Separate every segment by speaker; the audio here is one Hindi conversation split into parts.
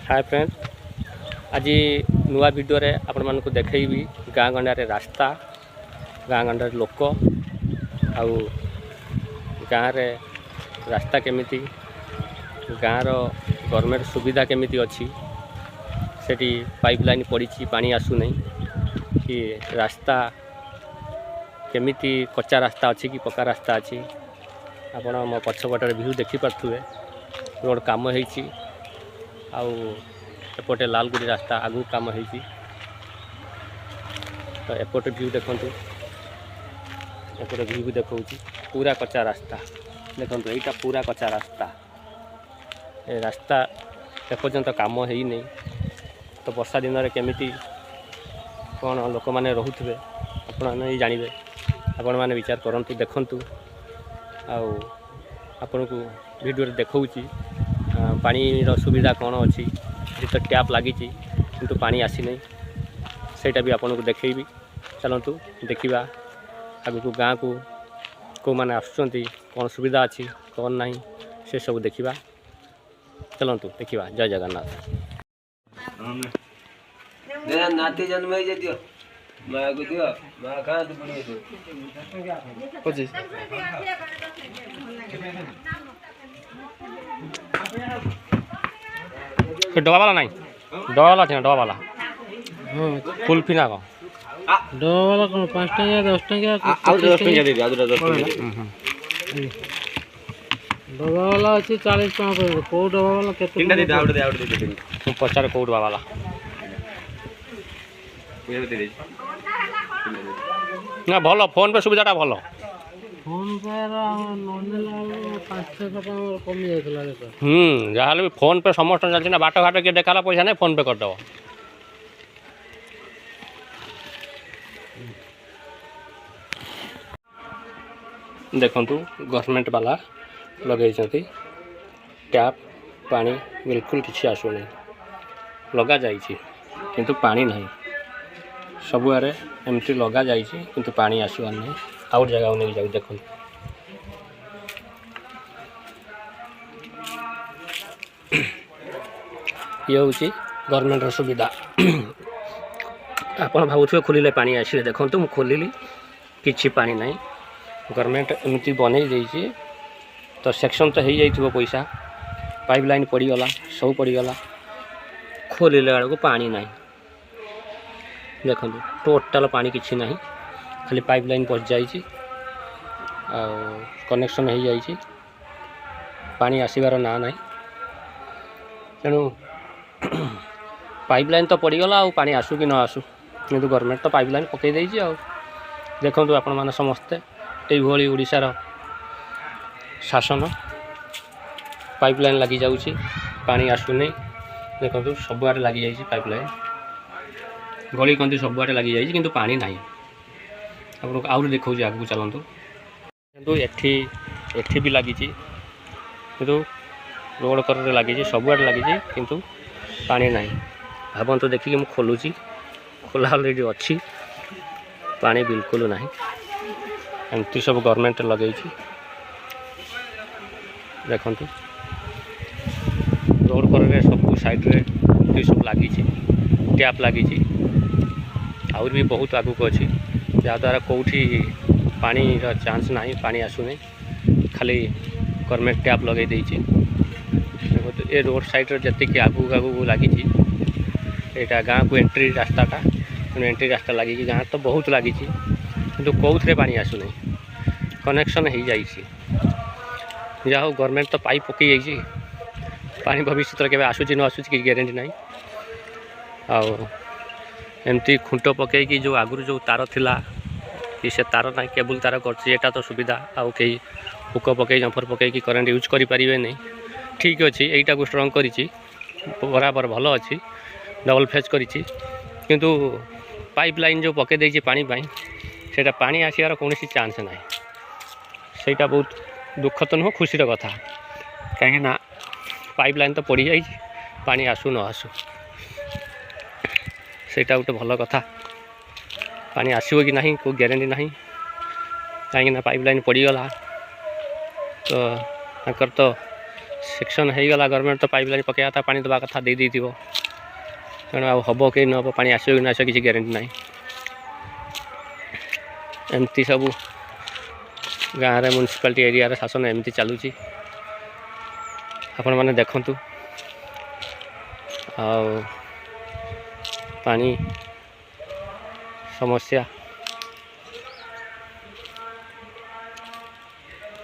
Speaker 1: हाय फ्रेंड, आज नुआ वीडियो रे आपण मानक देखैबी गाँ गंडारे रास्ता, गाँ गंडारे लोक आउ गाँव रे रास्ता केमिति, गाँव रो गवर्नमेंट सुविधा केमिति अछि, सेठी पाइपलाइन पड़ी पानी आसु नहीं कि रास्ता केमिति कच्चा रास्ता अच्छी कि पक्का रास्ता अच्छी। आपण मो पछपटर व्यू देखि पार्थुए रोड काम होईची आउ एपटे लालगुड़ी रास्ता आगु काम होईची। तो एपटे व्यू देखंतु, एपटे व्यू भी देखौची पूरा कच्चा रास्ता देखंतु, एटा पूरा कच्चा रास्ता। ए रास्ता एपर्यंत काम होई नहीं। तो वर्षा दिन रे केमिति कौन लोक माने रहुथिबे आपण नहीं जानिबे। आपण माने विचार करंतु, देखंतु आउ आपण को वीडियो रे देखौची पानी रो सुविधा कौन अच्छी। तो टैप लगी किंतु पानी आसी नहीं, सेटा भी आपन को देखैबी। चलंतु देखिबा आगु को गाँ को माने आसुचंती कौन सुविधा अच्छी कौन नहीं से सब देखिबा। चलंतु देखिबा। जय जगन्नाथ।
Speaker 2: नाती जन्म ही दियो मां को दियो मां कहां तो पड़ी तो पच्चीस
Speaker 1: डबा वाला नहीं, डबा वाला थी ना, डबा वाला फुल फिना को
Speaker 3: डबा वाला कौन 5 टंका 10 टंका
Speaker 2: आ 10 टंका दे दियो, आ 10 टंका
Speaker 3: डबा वाला अछि 40 टंका पड़े। को डबा वाला केते
Speaker 2: तीनटा दे आउट दे
Speaker 1: तुम पचार को डबा वाला
Speaker 2: ये दे दे
Speaker 1: ना भलो। फोन पे सुविधाटा भलो।
Speaker 3: फोन पे नॉर्मल 5 टका कमी जायतला देखो।
Speaker 1: जहाँ भी फोन पे समस्त चलती ना, बाट घाट के देखाला पैसा नहीं फोन पे कर दो। देखंतु गवर्नमेंट वाला लगे टैप पानी बिल्कुल किसी आसुनी, लगा जाइए किंतु पानी नहीं। सबुआरे एमती लगा जाइए किंतु पानी आसवार नहीं। आउट जगह नहीं जाऊ देखो। ये हूँ गवर्नमेंट सुविधा। आप भावुए खोलिले पानी आसिले, देखो मुझे खोलिली किसी पानी नहीं। गवर्नमेंट एमती बन देती तो सेक्शन तो हो जाइए पैसा, पाइपलाइन पड़गला सब पड़गला, खोलिले बेलू पानी नहीं। देखो टोटाल पानी किसी नहीं, खाली पाइपलाइन पस जाइए कनेक्शन हो जाइए, पानी आसबार ना ना। तेणु पाइपलाइन तो पड़गला आ पानी आसू कि न आसू, किंतु गवर्नमेंट तो पाइपलाइन पकई देइछि। आ देखंतु आपण माने समस्ते एइभଳି ओडिशार शासन, पाइपलाइन लगी जाउछि पानी आसू नहीं। देखंतु सबुआरे लगी जाइछि पाइपलाइन, गली कंदी सबुआरे लगी जाइछि किंतु पानी नहीं। आपको आउट देखा आगू चलतु, किंतु एठी भी लगी किंतु रोड कर लगी सबुआरे लगी किंतु पानी नहीं। भावतु देखिए मुझे खोलुची, खोला अलरेडी अच्छी, पानी बिल्कुल नहीं। एमती सब गवर्नमेंट लगे देखंतु रोड कर सब साइड रे सब लगी टैप लगी, आउर भी बहुत आगू को अच्छी, जहाँद्वारा कौटी पानी चांस ना, पानी आसू नहीं, खाली गवर्नमेंट टैप लगे देइछि। देखो ये रोड साइड जी आगू आगू लगी, यहाँ गाँ को एंट्री रास्ताटा, एंट्री रास्ता लगी गाँ तो बहुत लगी किंतु कौथे पानी आसू नहीं, कनेक्शन हो जाइए। जहाँ हो गवर्नमेंट तो पाइप पकई जाइए, पानी भविष्य के आसूची न आसूची कि ग्यारंटी नहीं। एमती खुंट पकईकि जो आगुरी जो तार थिला कि से तार ना केबल तार करता तो सुविधा। आउ कई हुक पकई जंफर पकईकि करेंट यूज करें नहीं। ठीक अच्छे, यहीटा को स्ट्रंग करी बराबर भल अच्छी, डबल फेज करी किंतु पाइपलाइन जो पकई देइछि पानी पाई, सेटा पानी आसियार कौन चांस ना। सेटा बहुत दुख तो नुह, खुशी कथा, कहीं ना पाइपलाइन तो पड़ जाइए, पानी आसू न आसू सेटा गोटे भल कथा। पानी आसो कि नहीं कोई ग्यारंटी नहीं, कहीं पाइपलाइन पड़गला तो सेक्शन हो गला गवर्नमेंट तो पाइपलाइन पकड़ा था पानी दवा कथा दे दी तेणु हम कि न पानी आसो कि न आसो किसी ग्यारंटी ना एमती सब गाँव में म्यूनिसिपालिटी एरिया शासन एमती चलुची आपण मैंने देखु पानी समस्या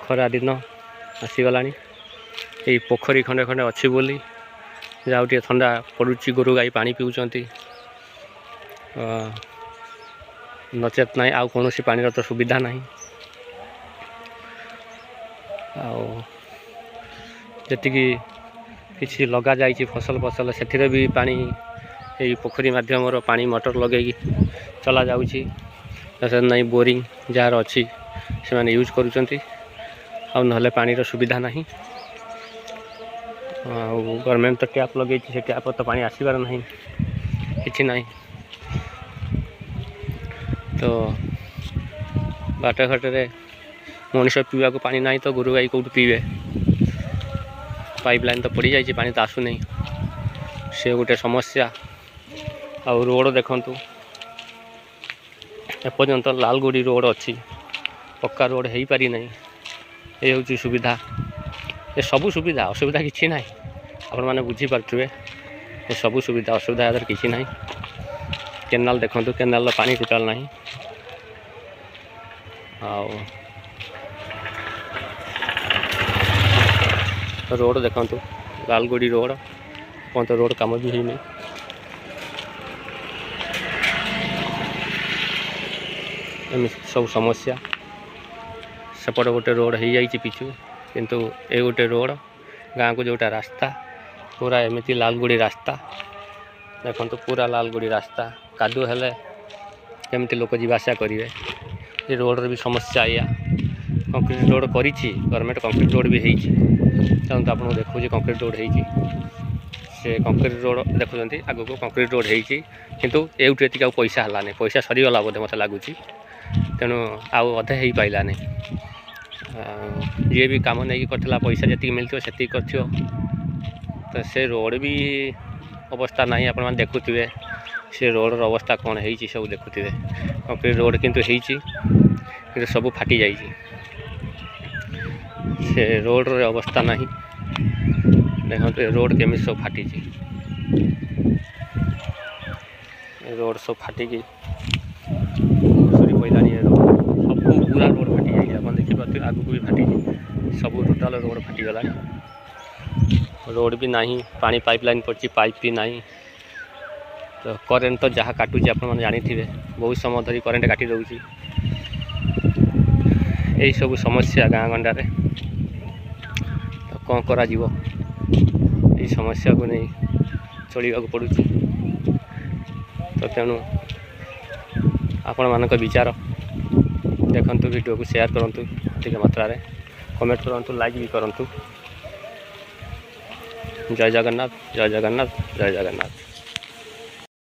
Speaker 1: खरा दिन आसीगला यही पोखरी खंडे खंडे अच्छी बोली जाऊ टे ठंडा पड़ुची गोरु गाई पानी पिउचंती नचेत ना आउ कौन पानी तो सुविधा ना जी किसी लगा जाइए फसल फसल से भी पानी यही पोखरी मध्यम पानी मोटर लगे चला जाऊँगी ना बोरिंग जार अच्छी से मैंने यूज करुँच ना पानी सुविधा ना गवर्नमेंट तो टैप लगे से टैप तो पानी आसबार ना कि ना तो बाटे घाटे मनुष्य पीवा को पानी ना तो गोरु गाई कौट पीबे पाइपलाइन तो पड़ जाइए पानी तो आसु नहीं से गोटे समस्या आ रोड देखु एपर्यंत लालगुड़ी रोड अच्छी पक्का रोड हो पारि नहीं ये हूँ सुविधा ये सबू सुविधा असुविधा किसी ना आपण मैंने बुझीपे ये सबू सुविधा असुविधा इधर किसी ना केनाल देखु केनाल पानी टोटाल ना रोड देखु लालगुड़ी रोड कौन तो रोड काम भी है सब समस्या सेपटे गोटे रोड हो जाइए पिछु किंतु ये गोटे रोड गाँव को जोटा रास्ता पूरा एमती लालगुड़ी रास्ता देखो पूरा लालगुड़ी रास्ता कादू हेले केमती लोक जीवासा करेंगे ये रोड भी समस्या या कंक्रीट रोड करी गवर्नमेंट कंक्रीट रोड भी होती चलते आपको देखो कंक्रीट रोड होती से कंक्रीट रोड देखुं आग को कंक्रीट रोड होती किंतु एवटे आ पैसा है पैसा सरीगला बोधे मत लगुच तेणु आउ अधे हो पाइला नहीं जी भी कम नहीं करथिला पैसा जी मिलती से कर तो से रोड भी अवस्था ना आप देखुए से रोड अवस्था कौन है सब देखुए कंक्रीट रोड किंतु होती सब फाटी जाइए से रोड अवस्था ना देखो रोड केमी सब फाटी रोड सब फाटिक पहलानी सब पूरा रोड फाटी जाइए आप देखिए आग को भी फाटी सब टोटाल रोड फाटीगला रोड भी नहीं पानी पाइपलाइन पड़ी पाइप भी नहीं तो करेन्ट तो जहाँ काटुची आप जानी बहुत समय धरी करेन्ट काटी दूसरी यही सब समस्या गाँ गंडारे तो कौन करा ये समस्या को नहीं चलवा पड़ू तो तेणु आपण मान विचार देखु वीडियो को शेयर करूँ अधिक मात्रा कमेंट करूँ लाइक भी करूँ जय जगन्नाथ जय जगन्नाथ जय जगन्नाथ।